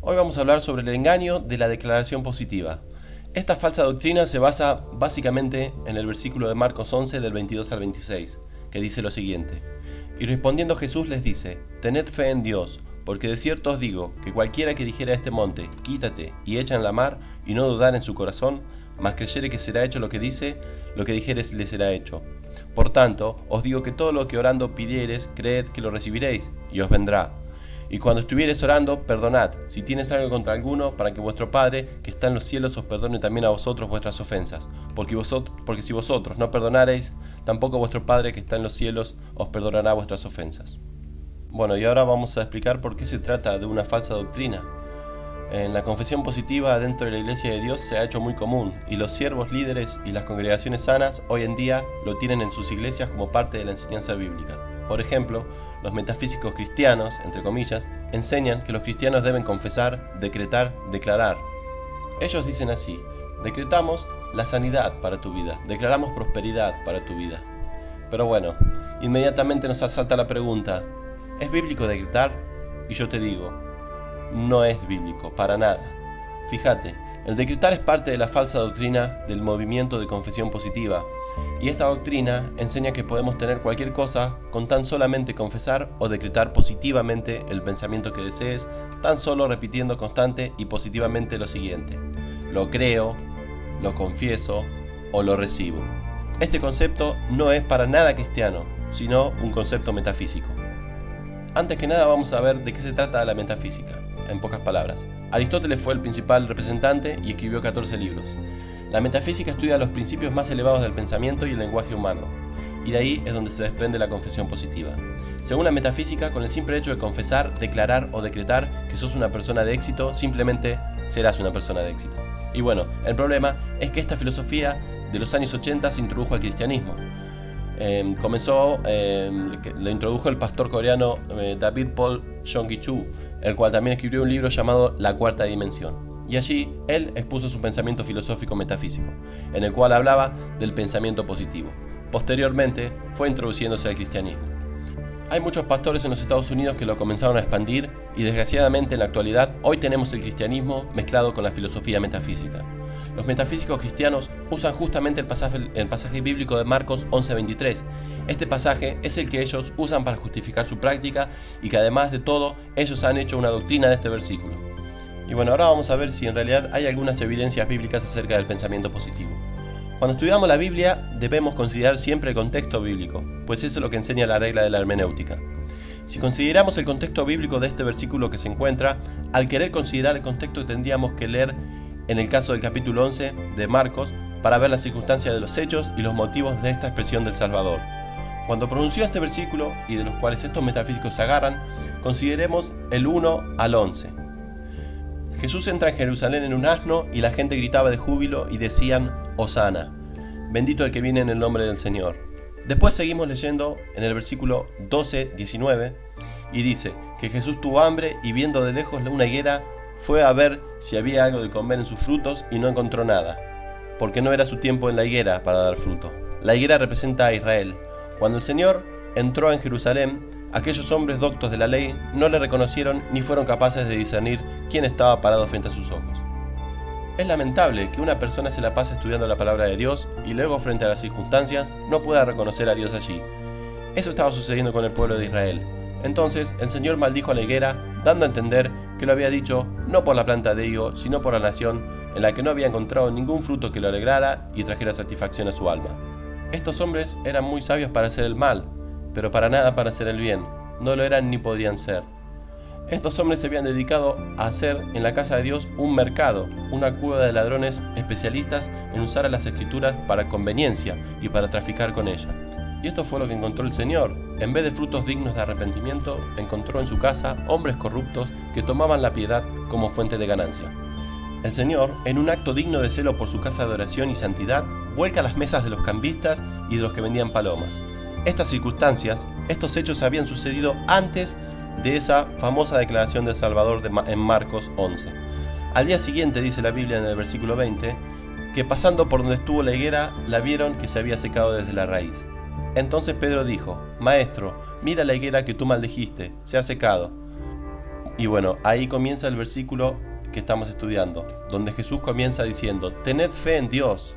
Hoy vamos a hablar sobre el engaño de la declaración positiva. Esta falsa doctrina se basa básicamente en el versículo de Marcos 11 del 22 al 26, que dice lo siguiente: Y respondiendo Jesús les dice: Tened fe en Dios, porque de cierto os digo que cualquiera que dijera a este monte, quítate y echa en la mar, y no dudar en su corazón, mas creyere que será hecho lo que dice, lo que dijeres le será hecho. Por tanto, os digo que todo lo que orando pidiereis, creed que lo recibiréis, y os vendrá. Y cuando estuviereis orando, perdonad, si tienes algo contra alguno, para que vuestro Padre, que está en los cielos, os perdone también a vosotros vuestras ofensas. Porque si vosotros no perdonareis, tampoco vuestro Padre, que está en los cielos, os perdonará vuestras ofensas. Bueno, y ahora vamos a explicar por qué se trata de una falsa doctrina. En la confesión positiva dentro de la Iglesia de Dios se ha hecho muy común, y los siervos líderes y las congregaciones sanas hoy en día lo tienen en sus iglesias como parte de la enseñanza bíblica. Por ejemplo, los metafísicos cristianos, entre comillas, enseñan que los cristianos deben confesar, decretar, declarar. Ellos dicen así: decretamos la sanidad para tu vida, declaramos prosperidad para tu vida. Pero bueno, inmediatamente nos asalta la pregunta: ¿es bíblico decretar? Y yo te digo, no es bíblico, para nada. Fíjate, el decretar es parte de la falsa doctrina del movimiento de confesión positiva, y esta doctrina enseña que podemos tener cualquier cosa con tan solamente confesar o decretar positivamente el pensamiento que desees, tan solo repitiendo constante y positivamente lo siguiente: lo creo, lo confieso o lo recibo. Este concepto no es para nada cristiano, sino un concepto metafísico. Antes que nada vamos a ver de qué se trata la metafísica. En pocas palabras, Aristóteles fue el principal representante y escribió 14 libros. La metafísica estudia los principios más elevados del pensamiento y el lenguaje humano, y de ahí es donde se desprende la confesión positiva. Según la metafísica, con el simple hecho de confesar, declarar o decretar que sos una persona de éxito, simplemente serás una persona de éxito. Y bueno, el problema es que esta filosofía de los años 80 se introdujo al cristianismo. Lo introdujo el pastor coreano David Paul Yonggi-Cho, el cual también escribió un libro llamado La Cuarta Dimensión. Y allí él expuso su pensamiento filosófico metafísico, en el cual hablaba del pensamiento positivo. Posteriormente fue introduciéndose al cristianismo. Hay muchos pastores en los Estados Unidos que lo comenzaron a expandir, y desgraciadamente en la actualidad hoy tenemos el cristianismo mezclado con la filosofía metafísica. Los metafísicos cristianos usan justamente el pasaje bíblico de Marcos 11:23. Este pasaje es el que ellos usan para justificar su práctica, y que además de todo, ellos han hecho una doctrina de este versículo. Y bueno, ahora vamos a ver si en realidad hay algunas evidencias bíblicas acerca del pensamiento positivo. Cuando estudiamos la Biblia, debemos considerar siempre el contexto bíblico, pues eso es lo que enseña la regla de la hermenéutica. Si consideramos el contexto bíblico de este versículo que se encuentra, al querer considerar el contexto tendríamos que leer en el caso del capítulo 11 de Marcos para ver las circunstancias de los hechos y los motivos de esta expresión del Salvador. Cuando pronunció este versículo, y de los cuales estos metafísicos se agarran, consideremos el 1 al 11. Jesús entra en Jerusalén en un asno, y la gente gritaba de júbilo y decían: Hosana, bendito el que viene en el nombre del Señor. Después seguimos leyendo en el versículo 12-19, y dice que Jesús tuvo hambre, y viendo de lejos una higuera, fue a ver si había algo de comer en sus frutos, y no encontró nada, porque no era su tiempo en la higuera para dar fruto. La higuera representa a Israel. Cuando el Señor entró en Jerusalén, aquellos hombres doctos de la ley no le reconocieron ni fueron capaces de discernir quién estaba parado frente a sus ojos. Es lamentable que una persona se la pase estudiando la palabra de Dios y luego, frente a las circunstancias, no pueda reconocer a Dios allí. Eso estaba sucediendo con el pueblo de Israel. Entonces el Señor maldijo a la higuera, dando a entender que lo había dicho no por la planta de higo, sino por la nación, en la que no había encontrado ningún fruto que lo alegrara y trajera satisfacción a su alma. Estos hombres eran muy sabios para hacer el mal, pero para nada para hacer el bien. No lo eran ni podían ser. Estos hombres se habían dedicado a hacer en la casa de Dios un mercado, una cueva de ladrones especialistas en usar a las escrituras para conveniencia y para traficar con ella. Y esto fue lo que encontró el Señor. En vez de frutos dignos de arrepentimiento, encontró en su casa hombres corruptos que tomaban la piedad como fuente de ganancia. El Señor, en un acto digno de celo por su casa de oración y santidad, vuelca las mesas de los cambistas y de los que vendían palomas. Estas circunstancias, estos hechos habían sucedido antes de esa famosa declaración del Salvador en Marcos 11. Al día siguiente, dice la Biblia en el versículo 20, que pasando por donde estuvo la higuera, la vieron que se había secado desde la raíz. Entonces Pedro dijo: Maestro, mira la higuera que tú maldijiste, se ha secado. Y bueno, ahí comienza el versículo que estamos estudiando, donde Jesús comienza diciendo, tened fe en Dios.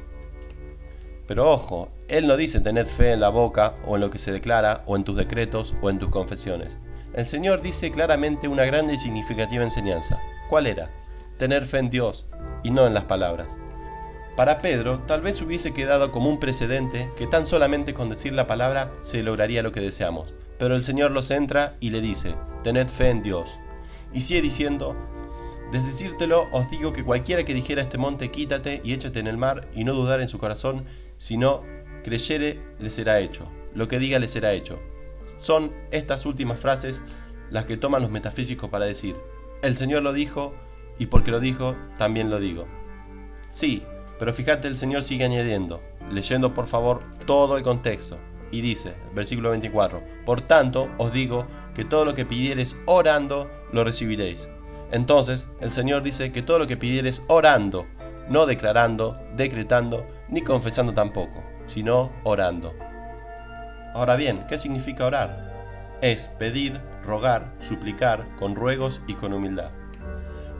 Pero ojo, Él no dice tened fe en la boca, o en lo que se declara, o en tus decretos, o en tus confesiones. El Señor dice claramente una grande y significativa enseñanza. ¿Cuál era? Tener fe en Dios, y no en las palabras. Para Pedro, tal vez hubiese quedado como un precedente que tan solamente con decir la palabra se lograría lo que deseamos. Pero el Señor lo centra y le dice, tened fe en Dios. Y sigue diciendo, de decírtelo os digo que cualquiera que dijera a este monte quítate y échate en el mar y no dudar en su corazón, sino creyere le será hecho, lo que diga le será hecho. Son estas últimas frases las que toman los metafísicos para decir, el Señor lo dijo y porque lo dijo también lo digo. Sí, pero fíjate, el Señor sigue añadiendo, leyendo por favor todo el contexto, y dice, versículo 24, por tanto os digo que todo lo que pidiereis orando, lo recibiréis. Entonces, el Señor dice que todo lo que pidiereis orando, no declarando, decretando, ni confesando tampoco, sino orando. Ahora bien, ¿qué significa orar? Es pedir, rogar, suplicar, con ruegos y con humildad.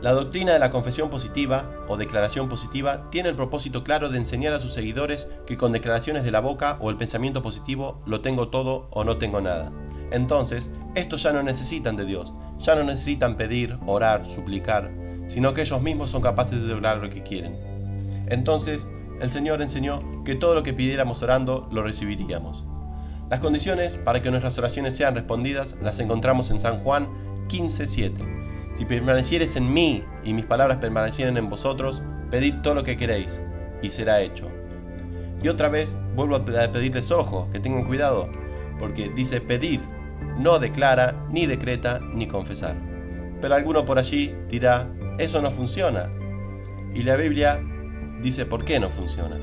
La doctrina de la confesión positiva o declaración positiva tiene el propósito claro de enseñar a sus seguidores que con declaraciones de la boca o el pensamiento positivo lo tengo todo o no tengo nada. Entonces, estos ya no necesitan de Dios, ya no necesitan pedir, orar, suplicar, sino que ellos mismos son capaces de lograr lo que quieren. Entonces, el Señor enseñó que todo lo que pidiéramos orando lo recibiríamos. Las condiciones para que nuestras oraciones sean respondidas las encontramos en San Juan 15:7. Si permaneciereis en mí y mis palabras permanecieren en vosotros, pedid todo lo que queréis, y será hecho. Y otra vez vuelvo a pedirles ojo, que tengan cuidado, porque dice pedid, no declara, ni decreta, ni confesar. Pero alguno por allí dirá, eso no funciona. Y la Biblia dice por qué no funciona.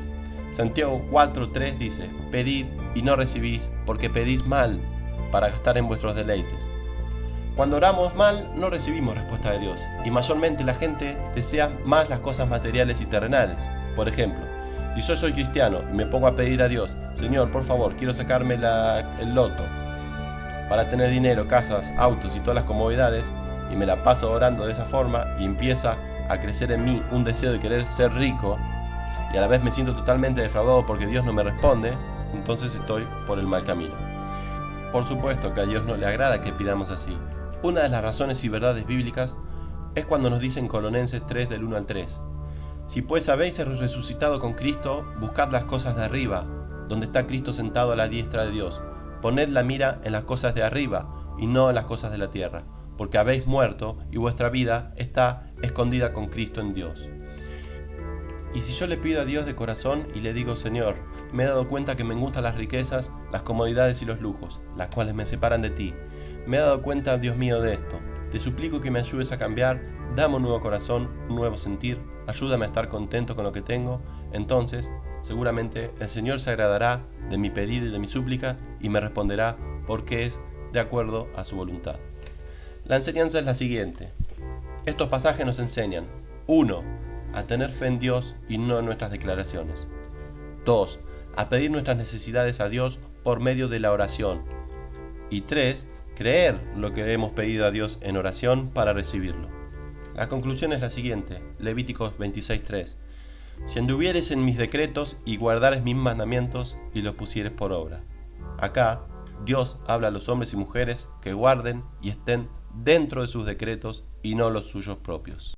Santiago 4:3 dice, pedid y no recibís, porque pedís mal, para gastar en vuestros deleites. Cuando oramos mal, no recibimos respuesta de Dios, y mayormente la gente desea más las cosas materiales y terrenales. Por ejemplo, si yo soy cristiano y me pongo a pedir a Dios, Señor, por favor, quiero sacarme el loto, para tener dinero, casas, autos y todas las comodidades, y me la paso orando de esa forma, y empieza a crecer en mí un deseo de querer ser rico, y a la vez me siento totalmente defraudado porque Dios no me responde, entonces estoy por el mal camino. Por supuesto que a Dios no le agrada que pidamos así. Una de las razones y verdades bíblicas es cuando nos dice en Colosenses 3 del 1 al 3. Si pues habéis resucitado con Cristo, buscad las cosas de arriba, donde está Cristo sentado a la diestra de Dios. Poned la mira en las cosas de arriba y no en las cosas de la tierra, porque habéis muerto y vuestra vida está escondida con Cristo en Dios. Y si yo le pido a Dios de corazón y le digo, Señor, me he dado cuenta que me gustan las riquezas, las comodidades y los lujos, las cuales me separan de ti. Me he dado cuenta, Dios mío, de esto. Te suplico que me ayudes a cambiar, dame un nuevo corazón, un nuevo sentir, ayúdame a estar contento con lo que tengo. Entonces, seguramente el Señor se agradará de mi pedido y de mi súplica y me responderá porque es de acuerdo a su voluntad. La enseñanza es la siguiente. Estos pasajes nos enseñan: 1. A tener fe en Dios y no en nuestras declaraciones. 2. A pedir nuestras necesidades a Dios por medio de la oración. Y 3. Creer lo que hemos pedido a Dios en oración para recibirlo. La conclusión es la siguiente, Levíticos 26:3. Si anduvieres en mis decretos y guardares mis mandamientos y los pusieres por obra. Acá, Dios habla a los hombres y mujeres que guarden y estén dentro de sus decretos y no los suyos propios.